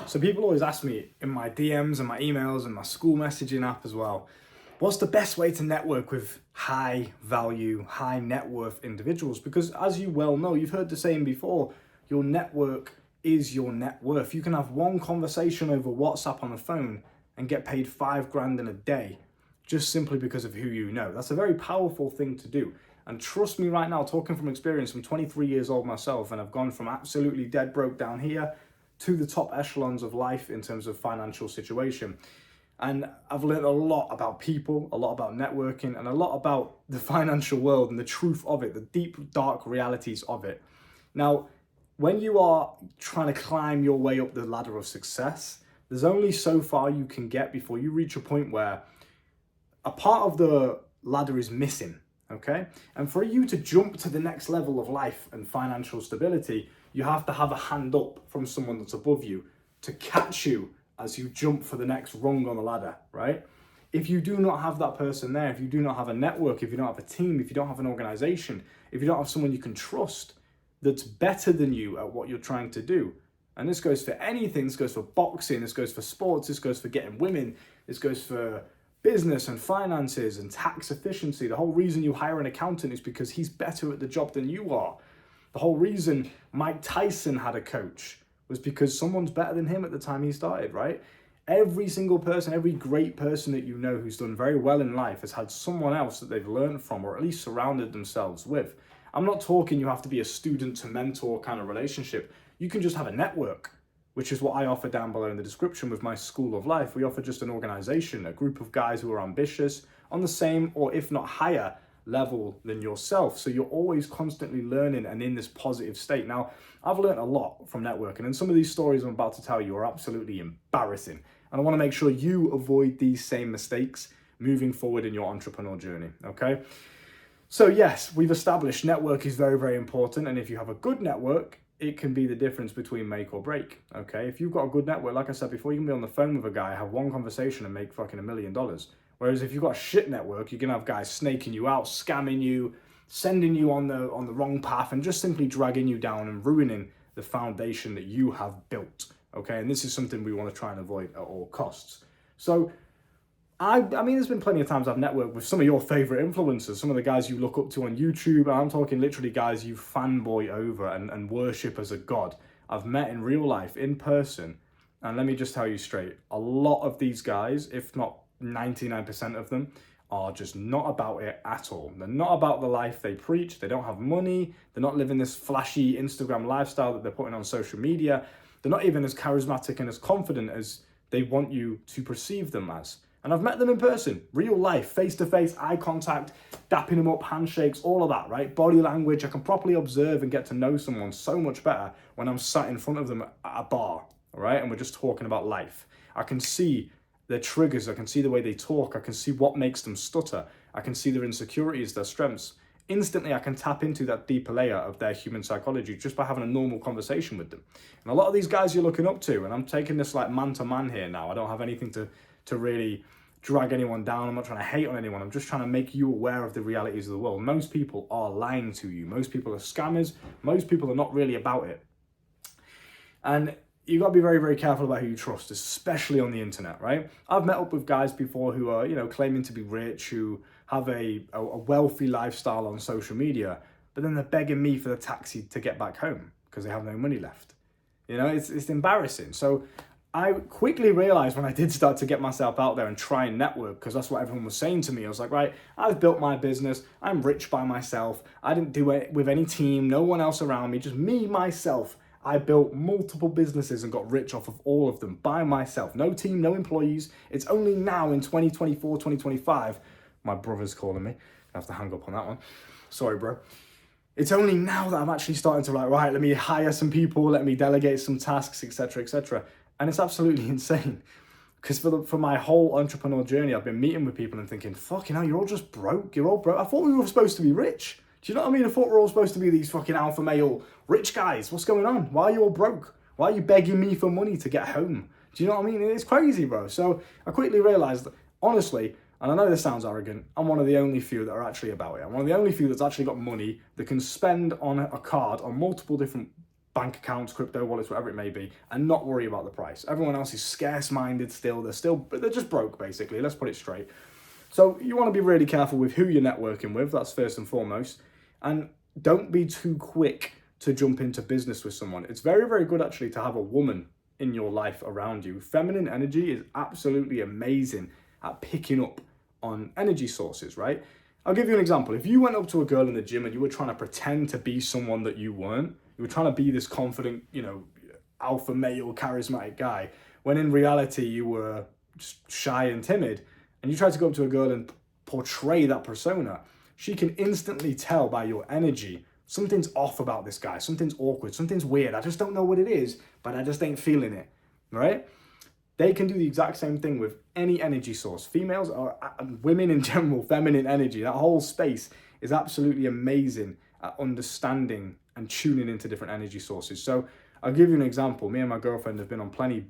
So people always ask me in my DMs and my emails and my school messaging app as well, what's the best way to network with high value, high net worth individuals? Because as you well know, you've heard the saying before, your network is your net worth. You can have one conversation over WhatsApp on the phone and get paid $5,000 in a day just simply because of who you know. That's a very powerful thing to do. And trust me right now, talking from experience, I'm 23 years old myself, and I've gone from absolutely dead broke down here to the top echelons of life in terms of financial situation. And I've learned a lot about people, a lot about networking, and a lot about the financial world and the truth of it, the deep, dark realities of it. Now, when you are trying to climb your way up the ladder of success, there's only so far you can get before you reach a point where a part of the ladder is missing, okay? And for you to jump to the next level of life and financial stability, you have to have a hand up from someone that's above you to catch you as you jump for the next rung on the ladder, right? If you do not have that person there, if you do not have a network, if you don't have a team, if you don't have an organization, if you don't have someone you can trust that's better than you at what you're trying to do, and this goes for anything, this goes for boxing, this goes for sports, this goes for getting women, this goes for business and finances and tax efficiency. The whole reason you hire an accountant is because he's better at the job than you are. The whole reason Mike Tyson had a coach was because someone's better than him at the time he started, right? Every single person, every great person that you know who's done very well in life has had someone else that they've learned from or at least surrounded themselves with. I'm not talking you have to be a student to mentor kind of relationship. You can just have a network, which is what I offer down below in the description with my School of Life. We offer just an organization, a group of guys who are ambitious on the same or if not higher level than yourself. So you're always constantly learning and in this positive state. Now, I've learned a lot from networking, and some of these stories I'm about to tell you are absolutely embarrassing. And I want to make sure you avoid these same mistakes moving forward in your entrepreneur journey, okay? So yes, we've established network is very, very important. And if you have a good network, it can be the difference between make or break, okay? If you've got a good network, like I said before, you can be on the phone with a guy, have one conversation and make fucking $1 million. Whereas if you've got a shit network, you're gonna have guys snaking you out, scamming you, sending you on the wrong path, and just simply dragging you down and ruining the foundation that you have built, okay? And this is something we want to try and avoid at all costs. So I mean, there's been plenty of times I've networked with some of your favorite influencers, some of the guys you look up to on YouTube, and I'm talking literally guys you fanboy over and worship as a god. I've met in real life, in person, and let me just tell you straight, a lot of these guys, if not 99% of them, are just not about it at all. They're not about the life they preach. They don't have money. They're not living this flashy Instagram lifestyle that they're putting on social media. They're not even as charismatic and as confident as they want you to perceive them as. And I've met them in person, real life, face-to-face, eye contact, dapping them up, handshakes, all of that, right? Body language. I can properly observe and get to know someone so much better when I'm sat in front of them at a bar, all right? And we're just talking about life. I can see their triggers. I can see the way they talk. I can see what makes them stutter. I can see their insecurities, their strengths. Instantly, I can tap into that deeper layer of their human psychology just by having a normal conversation with them. And a lot of these guys you're looking up to, and I'm taking this like man to man here now. I don't have anything to really drag anyone down. I'm not trying to hate on anyone. I'm just trying to make you aware of the realities of the world. Most people are lying to you. Most people are scammers. Most people are not really about it. And you got to be very, very careful about who you trust, especially on the internet, right? I've met up with guys before who are, claiming to be rich, who have a wealthy lifestyle on social media, but then they're begging me for the taxi to get back home because they have no money left. It's embarrassing. So I quickly realized when I did start to get myself out there and try and network, because that's what everyone was saying to me. I was like, right, I've built my business. I'm rich by myself. I didn't do it with any team, no one else around me, just me, myself. I built multiple businesses and got rich off of all of them by myself. No team, no employees. It's only now in 2024, 2025, my brother's calling me. I have to hang up on that one. Sorry, bro. It's only now that I'm actually starting to right, let me hire some people, let me delegate some tasks, etc., etc. And it's absolutely insane. Because for my whole entrepreneur journey, I've been meeting with people and thinking, fucking hell, you're all just broke. You're all broke. I thought we were supposed to be rich. Do you know what I mean? I thought we're all supposed to be these fucking alpha male rich guys. What's going on? Why are you all broke? Why are you begging me for money to get home? Do you know what I mean? It's crazy, bro. So I quickly realized that, honestly, and I know this sounds arrogant, I'm one of the only few that are actually about it. I'm one of the only few that's actually got money that can spend on a card on multiple different bank accounts, crypto wallets, whatever it may be, and not worry about the price. Everyone else is scarce-minded still. They're just broke, basically. Let's put it straight. So you want to be really careful with who you're networking with. That's first and foremost. And don't be too quick to jump into business with someone. It's very, very good actually to have a woman in your life around you. Feminine energy is absolutely amazing at picking up on energy sources, right? I'll give you an example. If you went up to a girl in the gym and you were trying to pretend to be someone that you weren't, you were trying to be this confident, alpha male, charismatic guy, when in reality you were just shy and timid, and you tried to go up to a girl and portray that persona, she can instantly tell by your energy, something's off about this guy, something's awkward, something's weird, I just don't know what it is, but I just ain't feeling it, right? They can do the exact same thing with any energy source. Females or women in general, feminine energy, that whole space is absolutely amazing at understanding and tuning into different energy sources. So I'll give you an example. Me and my girlfriend have been on plenty,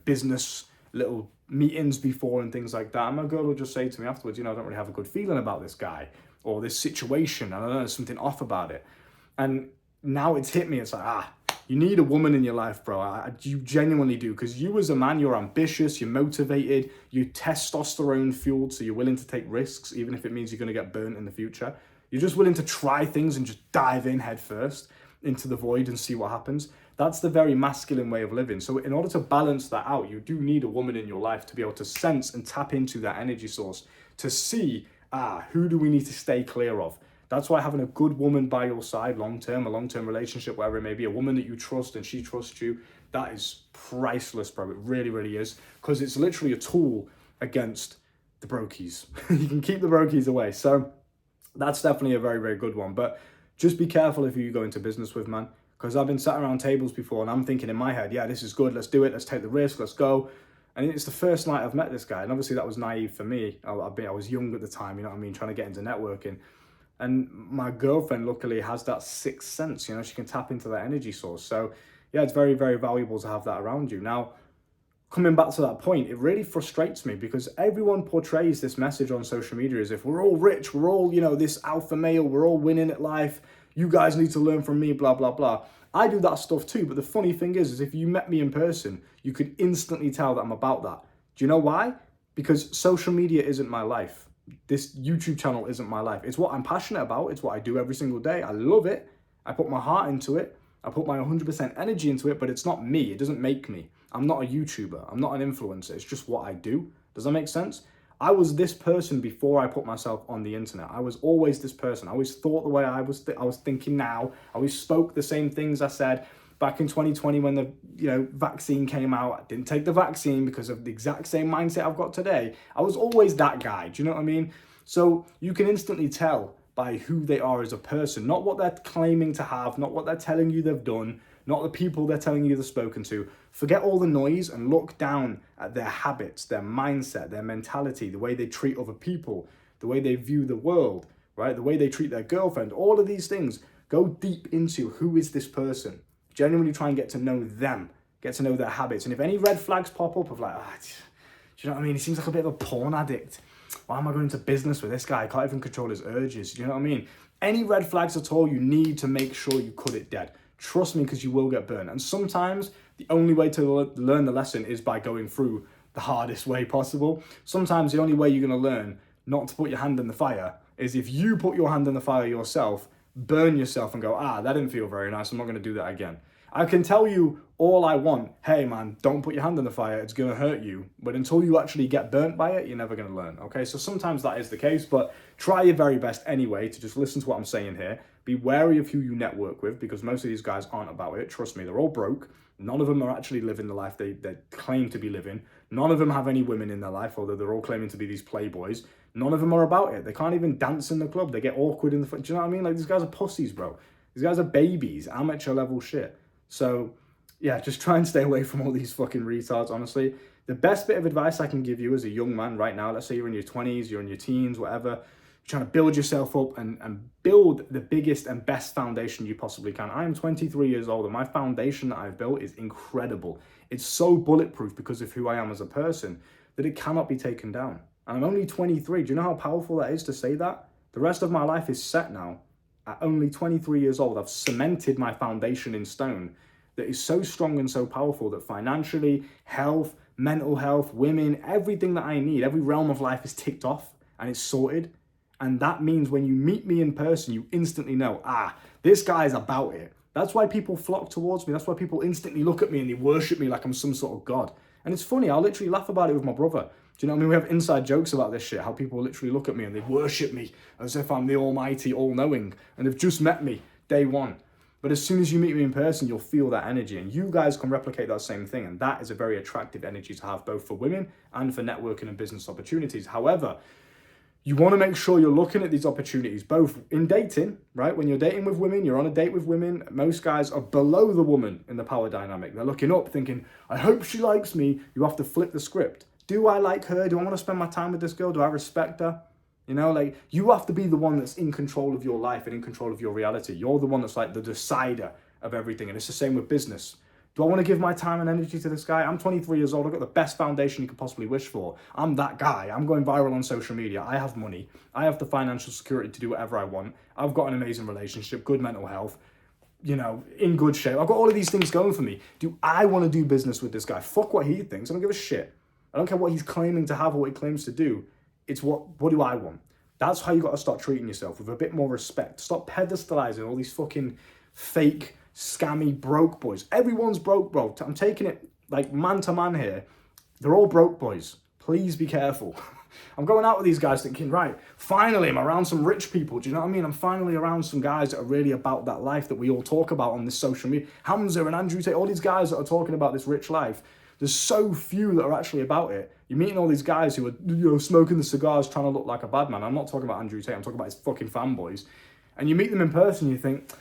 business little meetings before and things like that. And my girl will just say to me afterwards, I don't really have a good feeling about this guy or this situation. I don't know, there's something off about it. And now it's hit me. It's like, you need a woman in your life, bro. You genuinely do. Because you as a man, you're ambitious, you're motivated, you're testosterone fueled, so you're willing to take risks, even if it means you're going to get burnt in the future. You're just willing to try things and just dive in head first into the void and see what happens. That's the very masculine way of living. So in order to balance that out, you do need a woman in your life to be able to sense and tap into that energy source to see, who do we need to stay clear of? That's why having a good woman by your side, a long-term relationship, whatever it may be, a woman that you trust and she trusts you, that is priceless, bro. It really, really is. Because it's literally a tool against the brokies. You can keep the brokies away. So that's definitely a very, very good one. But just be careful if you go into business with, man. Because I've been sat around tables before and I'm thinking in my head, yeah, this is good. Let's do it. Let's take the risk. Let's go. And it's the first night I've met this guy. And obviously that was naive for me. I was young at the time, trying to get into networking. And my girlfriend luckily has that sixth sense, she can tap into that energy source. So yeah, it's very, very valuable to have that around you. Now, coming back to that point, it really frustrates me because everyone portrays this message on social media as if we're all rich, we're all, this alpha male, we're all winning at life. You guys need to learn from me, blah, blah, blah. I do that stuff too. But the funny thing is if you met me in person, you could instantly tell that I'm about that. Do you know why? Because social media isn't my life. This YouTube channel isn't my life. It's what I'm passionate about. It's what I do every single day. I love it. I put my heart into it. I put my 100% energy into it, but it's not me. It doesn't make me. I'm not a YouTuber. I'm not an influencer. It's just what I do. Does that make sense? I was this person before I put myself on the internet. I was always this person. I always thought the way I was thinking now. I always spoke the same things I said back in 2020 when the vaccine came out. I didn't take the vaccine because of the exact same mindset I've got today. I was always that guy. Do you know what I mean? So you can instantly tell by who they are as a person, not what they're claiming to have, not what they're telling you they've done, not the people they're telling you they've spoken to. Forget all the noise and look down at their habits, their mindset, their mentality, the way they treat other people, the way they view the world, right? The way they treat their girlfriend, all of these things. Go deep into who is this person. Genuinely try and get to know them, get to know their habits. And if any red flags pop up of like, do you know what I mean? He seems like a bit of a porn addict. Why am I going into business with this guy? I can't even control his urges. Do you know what I mean? Any red flags at all, you need to make sure you cut it dead. Trust me, because you will get burned. And sometimes the only way to learn the lesson is by going through the hardest way possible. Sometimes the only way you're going to learn not to put your hand in the fire is if you put your hand in the fire yourself, burn yourself and go, that didn't feel very nice. I'm not going to do that again. I can tell you all I want. Hey man, don't put your hand in the fire. It's going to hurt you. But until you actually get burnt by it, you're never going to learn. Okay. So sometimes that is the case, but try your very best anyway to just listen to what I'm saying here. Be wary of who you network with because most of these guys aren't about it. Trust me, they're all broke. None of them are actually living the life they claim to be living. None of them have any women in their life, although they're all claiming to be these playboys. None of them are about it. They can't even dance in the club. They get awkward in the front. Do you know what I mean? Like, these guys are pussies, bro. These guys are babies, amateur level shit. So yeah, just try and stay away from all these fucking retards, honestly. The best bit of advice I can give you as a young man right now, let's say you're in your 20s, you're in your teens, whatever, you're trying to build yourself up and build the biggest and best foundation you possibly can. I am 23 years old and my foundation that I've built is incredible. It's so bulletproof because of who I am as a person that it cannot be taken down. And I'm only 23. Do you know how powerful that is to say that? The rest of my life is set now. At only 23 years old, I've cemented my foundation in stone. that is so strong and so powerful that financially, health, mental health, women, everything that I need, every realm of life is ticked off and it's sorted. And that means when you meet me in person, you instantly know, this guy's about it. That's why people flock towards me. That's why people instantly look at me and they worship me like I'm some sort of god. And it's funny, I'll literally laugh about it with my brother. Do you know what I mean? We have inside jokes about this shit, how people literally look at me and they worship me as if I'm the almighty, all-knowing, and they've just met me day one. But as soon as you meet me in person, you'll feel that energy, and you guys can replicate that same thing. And that is a very attractive energy to have, both for women and for networking and business opportunities. However, you want to make sure you're looking at these opportunities, both in dating, right? When you're dating with women, you're on a date with women, most guys are below the woman in the power dynamic. They're looking up thinking, I hope she likes me. You have to flip the script. Do I like her? Do I want to spend my time with this girl? Do I respect her? You know, like, you have to be the one that's in control of your life and in control of your reality. You're the one that's like the decider of everything. And it's the same with business. Do I want to give my time and energy to this guy? I'm 23 years old. I've got the best foundation you could possibly wish for. I'm that guy. I'm going viral on social media. I have money. I have the financial security to do whatever I want. I've got an amazing relationship, good mental health, you know, in good shape. I've got all of these things going for me. Do I want to do business with this guy? Fuck what he thinks. I don't give a shit. I don't care what he's claiming to have or what he claims to do. It's what do I want? That's how you got to start treating yourself, with a bit more respect. Stop pedestalizing all these fucking fake, scammy, broke boys. Everyone's broke, bro. I'm taking it like man to man here. They're all broke boys. Please be careful. I'm going out with these guys thinking, right, finally I'm around some rich people. Do you know what I mean? I'm finally around some guys that are really about that life that we all talk about on this social media. Hamza and Andrew Tate, all these guys that are talking about this rich life. There's so few that are actually about it. You're meeting all these guys who are, you know, smoking the cigars, trying to look like a bad man. I'm not talking about Andrew Tate. I'm talking about his fucking fanboys. And you meet them in person, and you think,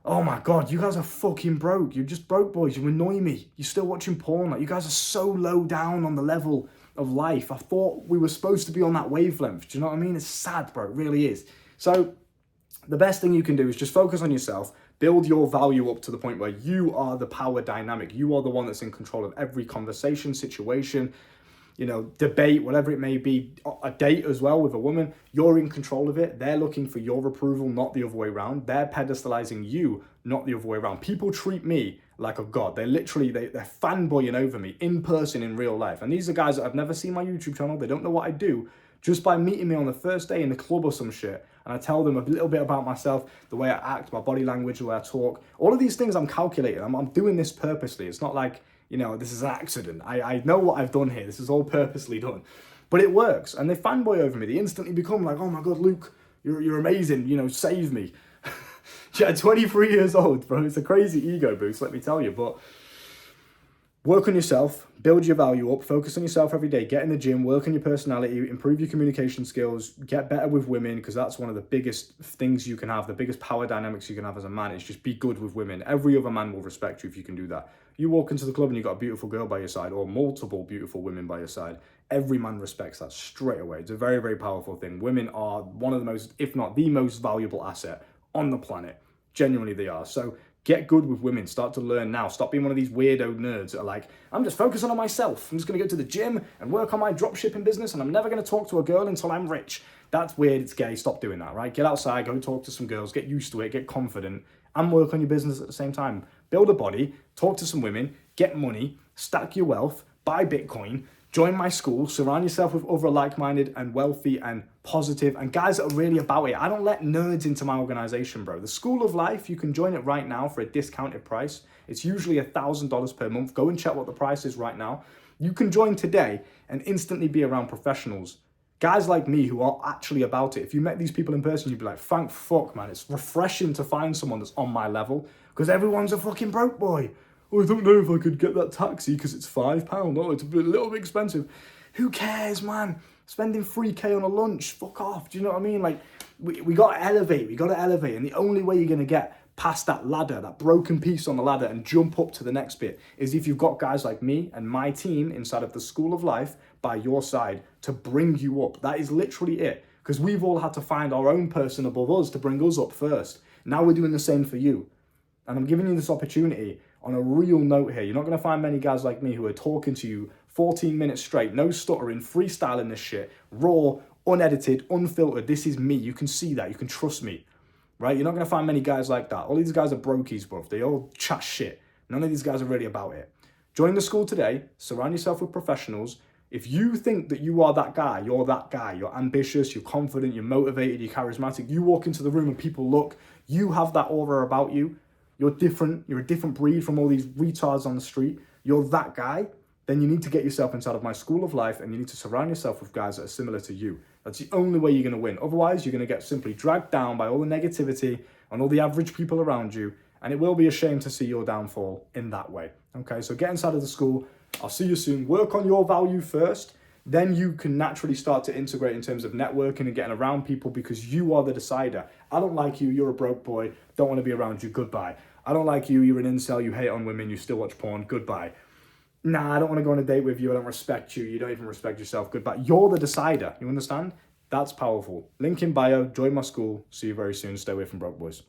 oh my God, you guys are fucking broke. You're just broke boys. You annoy me. You're still watching porn. Like, you guys are so low down on the level of life. I thought we were supposed to be on that wavelength. Do you know what I mean? It's sad, bro. It really is. So the best thing you can do is just focus on yourself. Build your value up to the point where you are the power dynamic. You are the one that's in control of every conversation, situation, you know, debate, whatever it may be, a date as well with a woman. You're in control of it. They're looking for your approval, not the other way around. They're pedestalizing you, not the other way around. People treat me like a god. They're fanboying over me in person, in real life. And these are guys that have never seen my YouTube channel. They don't know what I do. Just by meeting me on the first day in the club or some shit, and I tell them a little bit about myself, the way I act, my body language, the way I talk, all of these things I'm calculating. I'm doing this purposely. It's not like, you know, this is an accident. I know what I've done here. This is all purposely done. But it works. And they fanboy over me. They instantly become like, oh my God, Luke, you're amazing. You know, save me. Yeah, 23 years old, bro. It's a crazy ego boost, let me tell you. But work on yourself, build your value up, focus on yourself every day, get in the gym, work on your personality, improve your communication skills, get better with women, because that's one of the biggest things you can have, the biggest power dynamics you can have as a man, is just be good with women. Every other man will respect you if you can do that. You walk into the club and you've got a beautiful girl by your side, or multiple beautiful women by your side, every man respects that straight away. It's a very, very powerful thing. Women are one of the most, if not the most valuable asset on the planet. Genuinely they are. So get good with women. Start to learn now. Stop being one of these weirdo nerds that are like, I'm just focusing on myself. I'm just going to go to the gym and work on my dropshipping business, and I'm never going to talk to a girl until I'm rich. That's weird. It's gay. Stop doing that, right? Get outside, go talk to some girls, get used to it, get confident, and work on your business at the same time. Build a body, talk to some women, get money, stack your wealth, buy Bitcoin, join my school, surround yourself with other like-minded and wealthy and positive and guys that are really about it. I don't let nerds into my organization, bro. The School of Life, you can join it right now for a discounted price. It's usually $1,000 per month. Go and check what the price is right now. You can join today and instantly be around professionals. Guys like me who are actually about it. If you met these people in person, you'd be like, thank fuck, man. It's refreshing to find someone that's on my level, because everyone's a fucking broke boy. Oh, I don't know if I could get that taxi because it's £5. Oh, it's a little bit expensive. Who cares, man? Spending 3K on a lunch, fuck off. Do you know what I mean? Like, we got to elevate. We got to elevate. And the only way you're going to get past that ladder, that broken piece on the ladder, and jump up to the next bit is if you've got guys like me and my team inside of the School of Life by your side to bring you up. That is literally it. Because we've all had to find our own person above us to bring us up first. Now we're doing the same for you. And I'm giving you this opportunity on a real note here. You're not going to find many guys like me who are talking to you 14 minutes straight, no stuttering, freestyling this shit, raw, unedited, unfiltered. This is me. You can see that. You can trust me, right? You're not going to find many guys like that. All these guys are brokies, bro. They all chat shit. None of these guys are really about it. Join the school today, surround yourself with professionals. If you think that you are that guy, you're ambitious, you're confident, you're motivated, you're charismatic, you walk into the room and people look, you have that aura about you, you're different, you're a different breed from all these retards on the street, you're that guy, then you need to get yourself inside of my school of life and you need to surround yourself with guys that are similar to you. That's the only way you're going to win. Otherwise, you're going to get simply dragged down by all the negativity and all the average people around you, and it will be a shame to see your downfall in that way. Okay, so get inside of the school. I'll see you soon. Work on your value first. Then you can naturally start to integrate in terms of networking and getting around people because you are the decider. I don't like you. You're a broke boy. Don't want to be around you. Goodbye. I don't like you. You're an incel. You hate on women. You still watch porn. Goodbye. Nah, I don't want to go on a date with you. I don't respect you. You don't even respect yourself. Goodbye. You're the decider. You understand? That's powerful. Link in bio. Join my school. See you very soon. Stay away from broke boys.